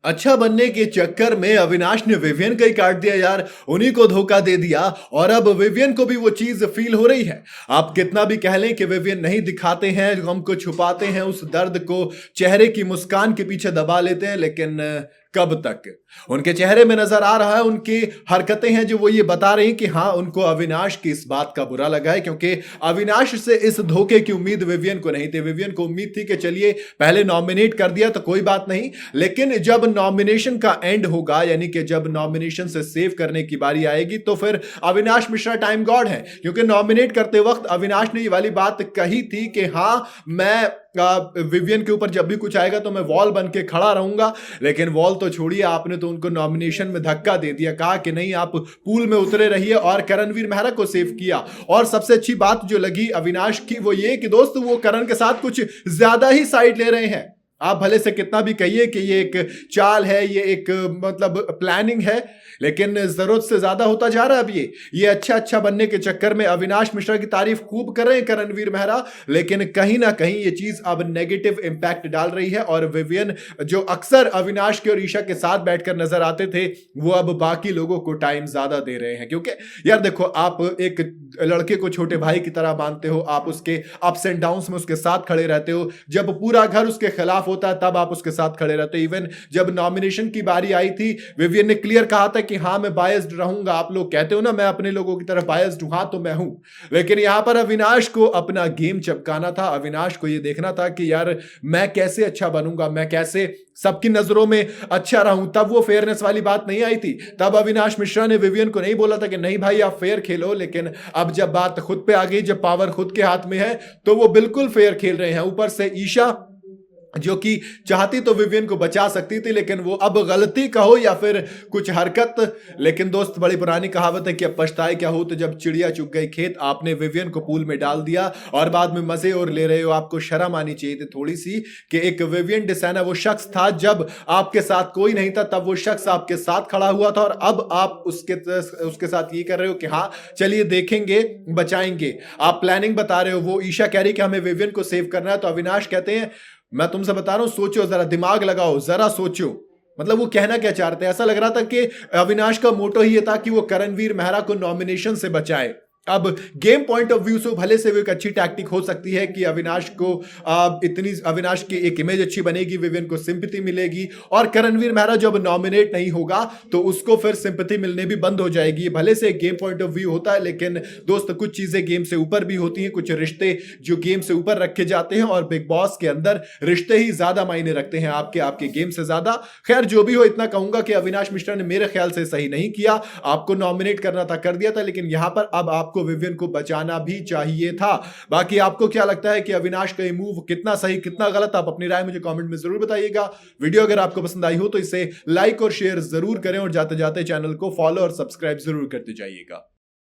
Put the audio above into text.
अच्छा बनने के चक्कर में अविनाश ने विवियन का ही काट दिया यार। उन्हीं को धोखा दे दिया और अब विवियन को भी वो चीज फील हो रही है। आप कितना भी कह लें कि विवियन नहीं दिखाते हैं, गम को छुपाते हैं, उस दर्द को चेहरे की मुस्कान के पीछे दबा लेते हैं, लेकिन कब तक? उनके चेहरे में नजर आ रहा है, उनकी हरकतें हैं जो वो ये बता रही हैं कि हाँ, उनको अविनाश की इस बात का बुरा लगा है, क्योंकि अविनाश से इस धोखे की उम्मीद विवियन को नहीं थी। विवियन को उम्मीद थी कि चलिए पहले नॉमिनेट कर दिया तो कोई बात नहीं, लेकिन जब नॉमिनेशन का एंड होगा, यानी कि जब नॉमिनेशन से सेव करने की बारी आएगी, तो फिर अविनाश मिश्रा टाइम गॉड है। क्योंकि नॉमिनेट करते वक्त अविनाश ने ये वाली बात कही थी कि हाँ, मैं विवियन के ऊपर जब भी कुछ आएगा तो मैं वॉल बन के खड़ा रहूंगा। लेकिन वॉल तो छोड़िए, आपने तो उनको नॉमिनेशन में धक्का दे दिया, कहा कि नहीं आप पूल में उतरे रहिए, और करणवीर मेहरा को सेव किया। और सबसे अच्छी बात जो लगी अविनाश की वो ये कि दोस्त, वो करण के साथ कुछ ज्यादा ही साइड ले रहे हैं। आप भले से कितना भी कहिए कि ये एक चाल है, ये एक मतलब प्लानिंग है, लेकिन जरूरत से ज्यादा होता जा रहा है अब ये अच्छा बनने के चक्कर में अविनाश मिश्रा की तारीफ खूब कर रहे हैं करणवीर मेहरा, लेकिन कहीं ना कहीं ये चीज अब नेगेटिव इंपैक्ट डाल रही है। और विवियन जो अक्सर अविनाश के और ईशा के साथ बैठकर नजर आते थे, वो अब बाकी लोगों को टाइम ज्यादा दे रहे हैं। क्योंकि यार देखो, आप एक लड़के को छोटे भाई की तरह मानते हो, आप उसके अप्स एंड डाउन्स में उसके साथ खड़े रहते हो, जब पूरा घर उसके खिलाफ होता है तब आप उसके साथ खड़े रहते हो। इवन जब नॉमिनेशन की बारी आई थी, विवियन ने क्लियर कहा था कि हाँ, मैं बायस्ड रहूंगा। आप लोग कहते हो ना मैं अपने लोगों की तरफ बायस्ड हूं, हाँ तो मैं हूं। लेकिन यहां पर अविनाश को अपना गेम चमकाना था, अविनाश को यह देखना था कि यार मैं कैसे अच्छा बनूंगा, मैं कैसे सबकी नजरों में अच्छा रहूं। तब वो फेयरनेस वाली बात नहीं आई थी। तब अविनाश मिश्रा ने विवियन को नहीं बोला था कि नहीं भाई आप फेयर खेलो, लेकिन अब जब बात खुद पे आ गई, जब पावर खुद के हाथ में है, तो वो बिल्कुल फेयर खेल रहे हैं। ऊपर से ईशा जो कि चाहती तो विवियन को बचा सकती थी, लेकिन वो अब गलती कहो या फिर कुछ हरकत, लेकिन दोस्त बड़ी पुरानी कहावत है कि अब पछताए क्या हो, तो जब चिड़िया चुग गई खेत। आपने विवियन को पूल में डाल दिया और बाद में मजे और ले रहे हो। आपको शर्म आनी चाहिए थी थोड़ी सी कि एक विवियन डिसाना वो शख्स था, जब आपके साथ कोई नहीं था तब वो शख्स आपके साथ खड़ा हुआ था, और अब आप उसके साथ ये कर रहे हो कि हाँ चलिए देखेंगे, बचाएंगे। आप प्लानिंग बता रहे हो। वो ईशा कह रही कि हमें विवियन को सेव करना है, तो अविनाश कहते हैं मैं तुमसे बता रहा हूं, सोचो जरा, दिमाग लगाओ, जरा सोचो। मतलब वो कहना क्या चाहते हैं? ऐसा लग रहा था कि अविनाश का मोटो ही ये था कि वो करणवीर मेहरा को नॉमिनेशन से बचाए। अब गेम पॉइंट ऑफ व्यू से भले से वो एक अच्छी टैक्टिक हो सकती है कि अविनाश को अविनाश की एक इमेज अच्छी बनेगी, विवियन को सिंपैथी मिलेगी, और करणवीर मेहरा जब नॉमिनेट नहीं होगा तो उसको फिर सिंपैथी मिलने भी बंद हो जाएगी। भले से एक गेम पॉइंट ऑफ व्यू होता है, लेकिन दोस्त कुछ चीजें गेम से ऊपर भी होती हैं, कुछ रिश्ते जो गेम से ऊपर रखे जाते हैं, और बिग बॉस के अंदर रिश्ते ही ज्यादा मायने रखते हैं आपके गेम से ज्यादा। खैर जो भी हो, इतना कहूंगा कि अविनाश मिश्रा ने मेरे ख्याल से सही नहीं किया। आपको नॉमिनेट करना था, कर दिया था, लेकिन यहां पर अब आपको विवियन को बचाना भी चाहिए था। बाकी आपको क्या लगता है कि अविनाश का ये मूव कितना सही कितना गलत? आप अपनी राय मुझे कमेंट में जरूर बताइएगा। वीडियो अगर आपको पसंद आई हो तो इसे लाइक और शेयर जरूर करें, और जाते जाते चैनल को फॉलो और सब्सक्राइब जरूर करते जाइएगा।